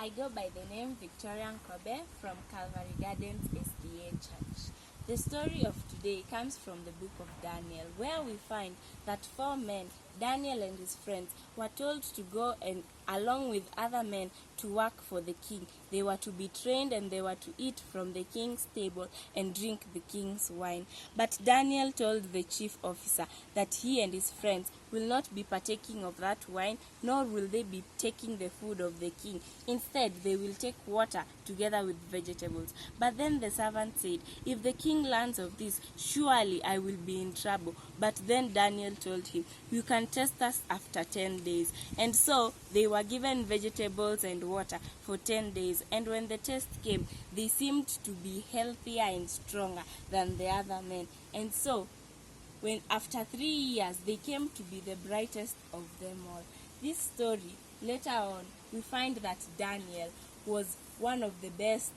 I go by the name Victorian Kobe from Calvary Gardens SDA Church. The story of today comes from the book of Daniel, where we find that 4 men, Daniel and his friends, were told to go and along with other men to work for the king. They were to be trained and they were to eat from the king's table and drink the king's wine. But Daniel told the chief officer that he and his friends will not be partaking of that wine, nor will they be taking the food of the king. Instead, they will take water together with vegetables. But then the servant said, "If the king learns of this, surely I will be in trouble." But then Daniel told him, "You can test us after 10 days. And so they were given vegetables and water for 10 days. And when the test came, they seemed to be healthier and stronger than the other men. And so, when after 3 years, they came to be the brightest of them all." This story, later on, we find that Daniel was one of the best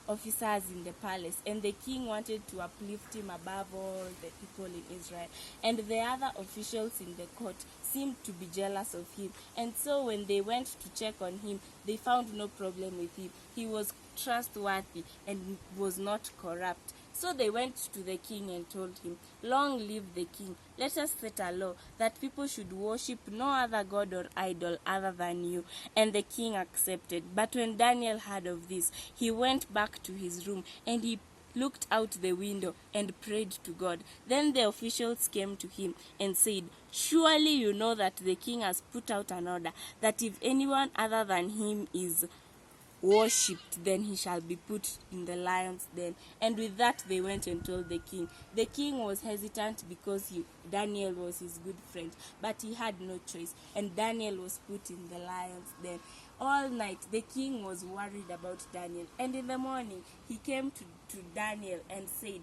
officers in the palace, and the king wanted to uplift him above all the people in Israel. And the other officials in the court seemed to be jealous of him. And so when they went to check on him, they found no problem with him. He was trustworthy and was not corrupt. So they went to the king and told him, "Long live the king. Let us set a law that people should worship no other god or idol other than you." And the king accepted. But when Daniel heard of this, he went back to his room and he looked out the window and prayed to God. Then the officials came to him and said, "Surely you know that the king has put out an order that if anyone other than him is worshipped, then he shall be put in the lion's den." And with that they went and told the king. The king was hesitant because Daniel was his good friend, but he had no choice, and Daniel was put in the lion's den. All night the king was worried about Daniel, and in the morning he came to Daniel and said,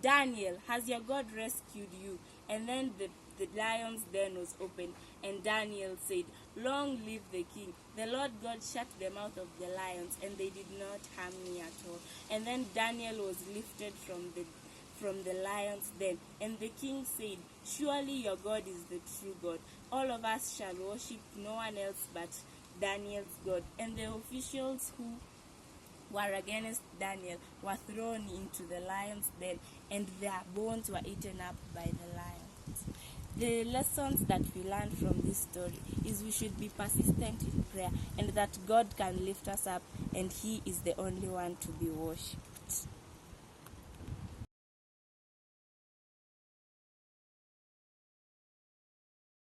"Daniel, has your God rescued you?" And then the lion's den was opened, and Daniel said, "Long live the king. The Lord God shut the mouth of the lions, and they did not harm me at all." And then Daniel was lifted from the lion's den, and the king said, "Surely your God is the true God. All of us shall worship no one else but Daniel's God." And the officials who were against Daniel were thrown into the lion's den, and their bones were eaten up by the lions. The lessons that we learn from this story is we should be persistent in prayer, and that God can lift us up, and He is the only one to be worshipped.